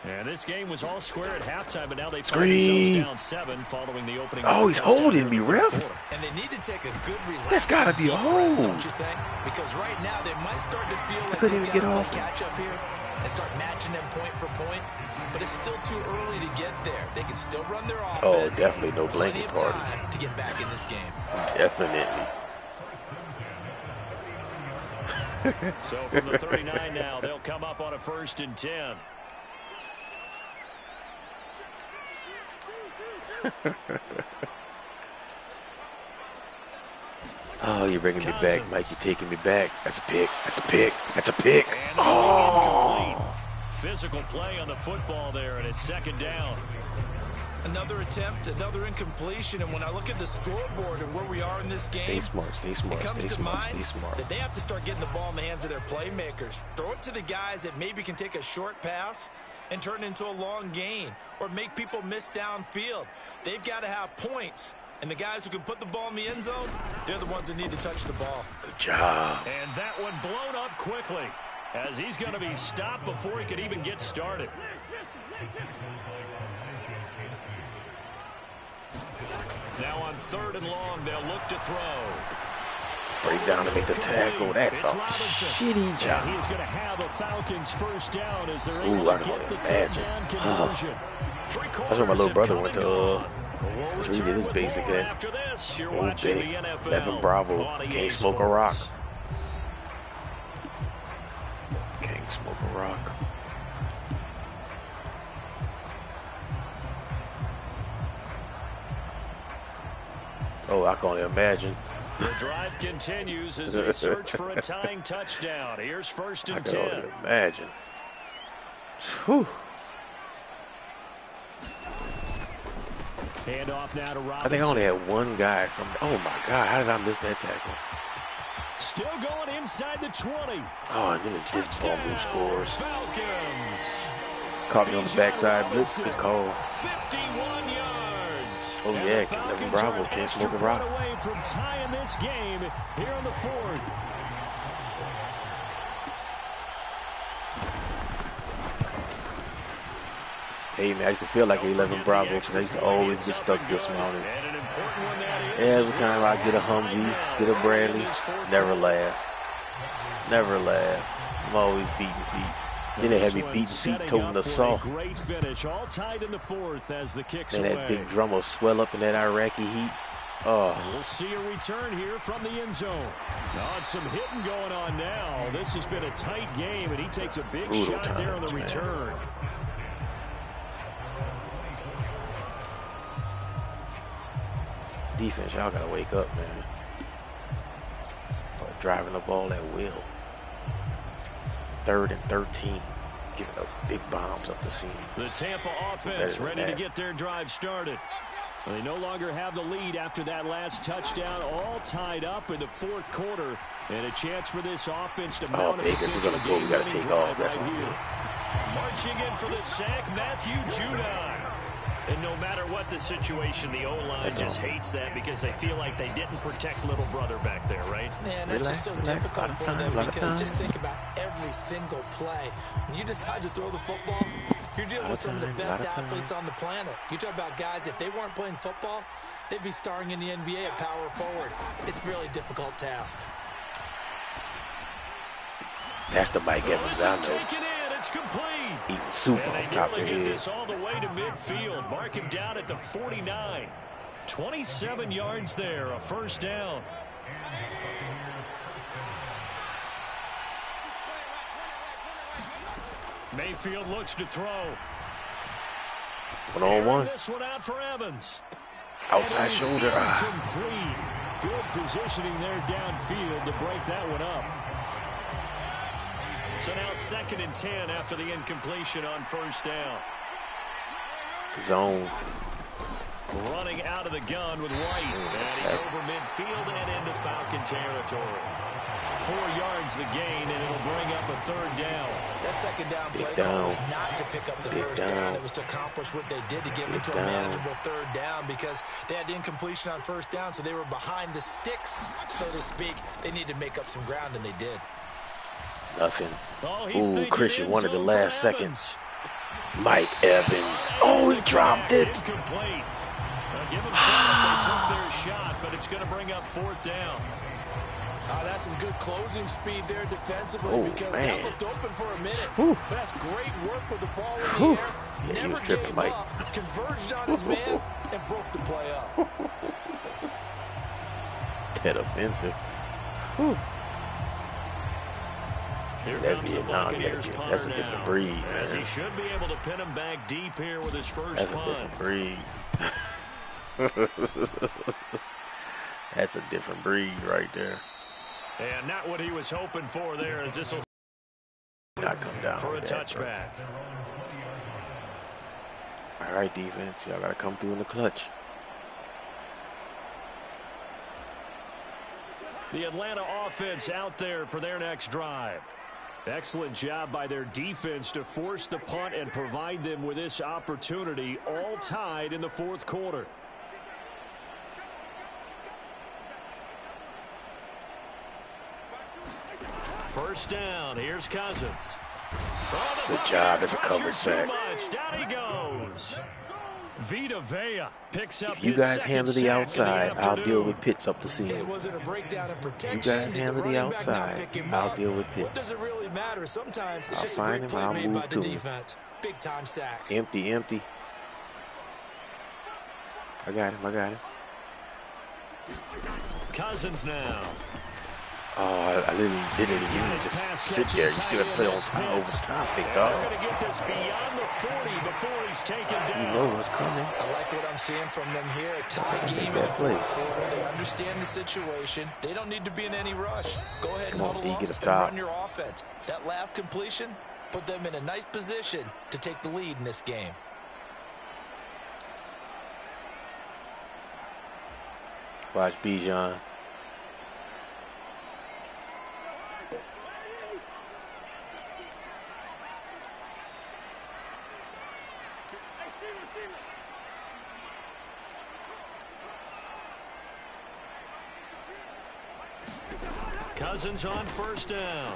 And this game was all square at halftime, but now they find Screen. themselves down 7 following the opening. Oh, he's holding me, ref. And they need to take a good relax. That's got to be a hold. Don't you think? Because right now they might start to feel like couldn't even get off. Catch up here and start matching them point for point. But it's still too early to get there. They can still run their offense. Oh, definitely no blanket parties. To get back in this game. Definitely. So from the 39 now, they'll come up on a 1st and 10. Oh, you're bringing me back, Mike. You're taking me back. That's a pick. That's a pick. That's a pick. Oh. Physical play on the football there, and it's 2nd down. Another attempt, another incompletion, and when I look at the scoreboard and where we are in this game, stay smart, stay smart, it comes stay to smart, mind stay smart. that they have to start getting the ball in the hands of their playmakers. Throw it to the guys that maybe can take a short pass and turn it into a long gain or make people miss downfield. They've got to have points, and the guys who can put the ball in the end zone, they're the ones that need to touch the ball. Good job. And that one blown up quickly as he's going to be stopped before he could even get started. Now on 3rd and long, they'll look to throw. Break down and make the tackle. That's a shitty job. He's going to have a Falcons 1st down as they're Ooh, I can only imagine. That's where my little brother went to. He did his basic at. Old day. 11 Bravo. Can't smoke a rock. Can't smoke a rock. Oh, I can only imagine. The drive continues as they search for a tying touchdown. Here's 1st and 10. I can only imagine. Whew. Hand off now to Robinson. I think I only had one guy from. Oh my God! How did I miss that tackle? Still going inside the 20. Oh, and then it's this ball who scores. Falcons. Caught me on the backside blitz. Good call. 51 yards. Oh yeah, 11 Bravo can't smoke a rock. Away from tying this game here on the 4th. Hey man, I used to feel like 11 Bravo because I used to always get stuck dismounted. Every time I get a Humvee, get a Bradley, never last. Never last. I'm always beating feet. Then they had me beating feet, toting the saw. Great finish, all tied in the 4th as the kicks and away. that big drum will swell up in that Iraqi heat. Oh. We'll see a return here from the end zone. Oh, some hitting going on now. This has been a tight game, and he takes a big shot there on the return. Defense, y'all gotta wake up, man. Driving the ball at will. 3rd and 13. Giving up big bombs up the seam. The Tampa offense ready to get their drive started. They no longer have the lead after that last touchdown, all tied up in the 4th quarter. And a chance for this offense to mount a potential game. We're gonna go. We gotta take off. That's right here. Marching in for the sack, Matthew Judon. And no matter what the situation, the O-line just hates that because they feel like they didn't protect little brother back there, right? Man, that's just so difficult for them because just think about every single play. When you decide to throw the football, you're dealing with some of the best athletes on the planet. You talk about guys, if they weren't playing football, they'd be starring in the NBA at power forward. It's a really difficult task. That's the Mike Evans I know. It's complete. Eating soup off top of the head. This all the way to midfield. Mark him down at the 49. 27 yards there, a 1st down. Mayfield looks to throw. 1-on-1. This one out for Evans. Outside shoulder. Complete. Good positioning there downfield to break that one up. So now 2nd and 10 after the incompletion on 1st down. Zone. Running out of the gun with White. And he's over midfield and into Falcon territory. yards the gain, and it'll bring up a third down. That second down play call was not to pick up the first down. It was to accomplish what they did to get into a manageable third down because they had incompletion on first down, so they were behind the sticks, so to speak. They needed to make up some ground, and they did. Nothing. Ooh, Christian, one of the last seconds. Mike Evans. Oh, he dropped it. Give them credit. They took their shot, but it's going to bring up fourth down. That's some good closing speed there defensively because that looked open for a minute. But that's great work with the ball in the air. Yeah, he was tripping, Mike. Converged on his man and broke the play up. That offensive. That Vietnam, that's a different breed, man. As he should be able to pin him back deep here with his first That's punt. a different breed. That's a different breed right there. And not what he was hoping for there, as this will not come down for a touchback. All right, defense, y'all got to come through in the clutch. The Atlanta offense out there for their next drive. Excellent job by their defense to force the punt and provide them with this opportunity, all tied in the fourth quarter. First down, here's Cousins. Good job, it's a cover sack. Down he goes. Vita Vea picks up. If you guys handle the outside, I'll deal with Pitts up the seam. Okay, was it a breakdown in protection? You guys handle the outside, I'll deal with Pitts. What does it really matter? Sometimes it's I'll just a find great him, play I'll made move by to the him. defense. Big time sack. Empty, empty. I got him, I got him. Cousins now. Oh, I literally didn't even just sit there. You still have to play on time, over the top, big dog. They're going to get this beyond the 40 before he's taken down. You know what's coming. I like what I'm seeing from them here. A tie game in the fourth quarter. They understand the situation. They don't need to be in any rush. Go ahead and huddle up and run your offense. That last completion put them in a nice position to take the lead in this game. Watch Bijan. Cousins on first down.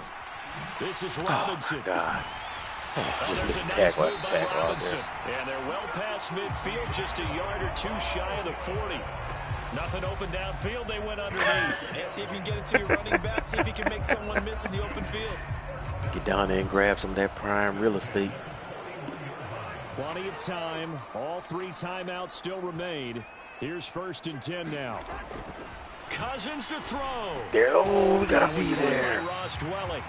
This is Robinson. Oh, God. Oh, just missed a tackle after tackle out there. And they're well past midfield, just a yard or two shy of the 40. Nothing open downfield. They went underneath. Yeah, see if you can get it to your running back. See if you can make someone miss in the open field. Get down there and grab some of that prime real estate. Plenty of time. All three timeouts still remain. Here's 1st and 10 now. Cousins to throw. There, oh, we gotta be there. Ross Dwelling.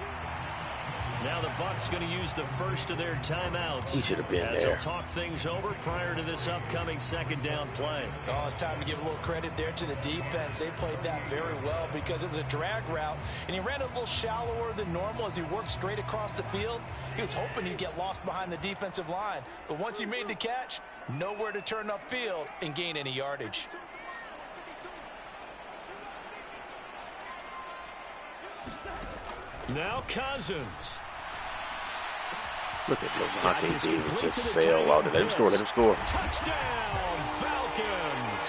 Now the Bucs going to use the first of their timeouts. He should have been as there. He'll talk things over prior to this upcoming second down play. Oh, it's time to give a little credit there to the defense. They played that very well because it was a drag route, and he ran a little shallower than normal as he worked straight across the field. He was hoping he'd get lost behind the defensive line, but once he made the catch, nowhere to turn upfield and gain any yardage. Now Cousins. Look at Levante David just sail out there. Let him score, let him score. Touchdown, Falcons.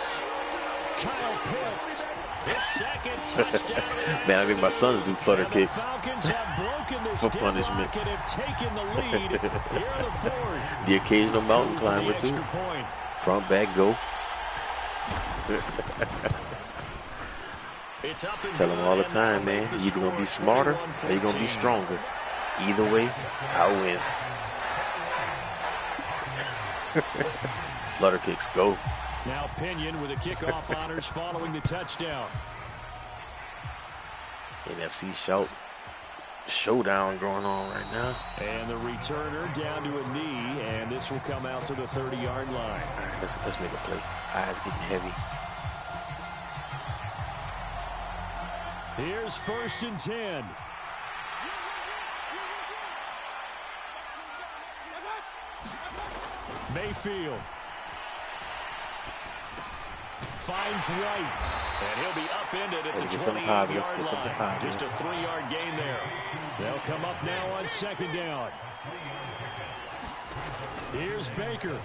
Kyle Pitts, his second touchdown. Man, I think my sons do flutter kicks Falcons have broken this for punishment. and have taken the lead here in the fourth. The occasional mountain climber, too. Front back, go. It's up and Tell them all the time, man. You're either going to be smarter or you're going to be stronger. Either way, I'll win. Flutter kicks, go. Now Pinion with a kickoff honors following the touchdown. NFC showdown going on right now. And the returner down to a knee, and this will come out to the 30-yard line. All right, let's make a play. Eyes getting heavy. Here's 1st and 10. Mayfield. finds White. And he'll be upended at the 28-yard line. Just a 3-yard gain there. They'll come up now on 2nd down. Here's Baker.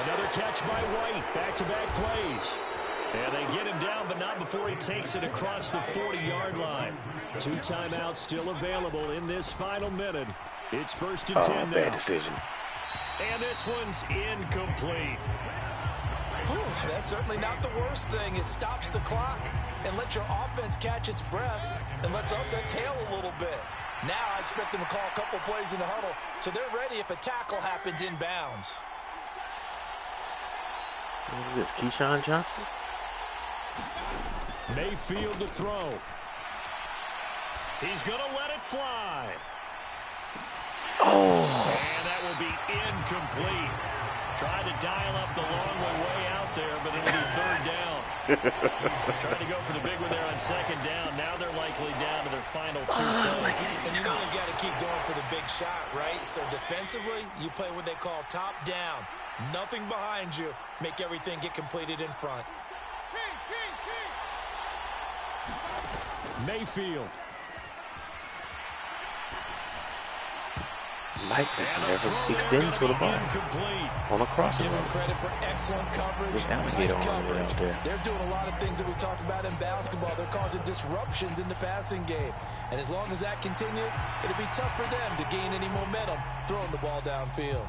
Another catch by White. Back-to-back plays. And they get him down, but not before he takes it across the 40-yard line. 2 timeouts still available in this final minute. It's 1st and 10 now. Bad decision. And this one's incomplete. Whew, that's certainly not the worst thing. It stops the clock and lets your offense catch its breath and lets us exhale a little bit. Now I expect them to call a couple plays in the huddle so they're ready if a tackle happens inbounds. What is this, Keyshawn Johnson? Mayfield to throw. He's going to let it fly. Oh. And that will be incomplete. Tried to dial up the long way out there, but it'll be 3rd down. Trying to go for the big one there on 2nd down. Now they're likely down to their final 2 plays. And you really got to keep going for the big shot, right? So defensively, you play what they call top down. Nothing behind you. Make everything get completed in front. Mayfield. Mike just never extends for the ball on a crosser. Give him credit for excellent coverage. Big alligator on the way out there. They're doing a lot of things that we talk about in basketball. They're causing disruptions in the passing game. And as long as that continues, it'll be tough for them to gain any momentum throwing the ball downfield.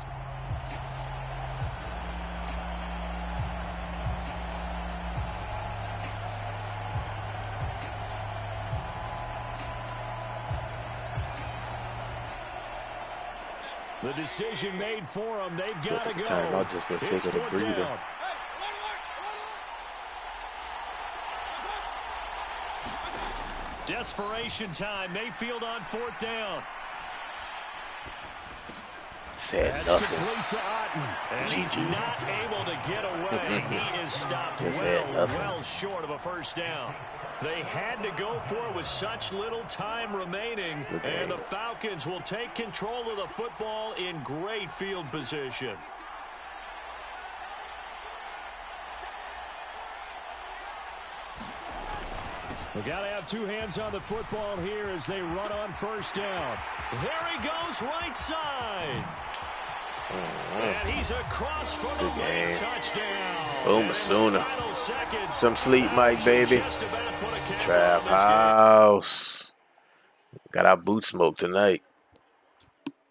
The decision made for them. They've got to go. Timeout just for the sake of the breather. Desperation time. Mayfield on 4th down. Said nothing. And he's not able to get away. He is stopped well short of a 1st down. They had to go for it with such little time remaining. And the Falcons will take control of the football in great field position. We've got to have 2 hands on the football here as they run on 1st down. There he goes, right side. And he's across for the late touchdown. Boom, sooner. Some sleep, Mike, baby. Traphouse. Got our boot smoke tonight.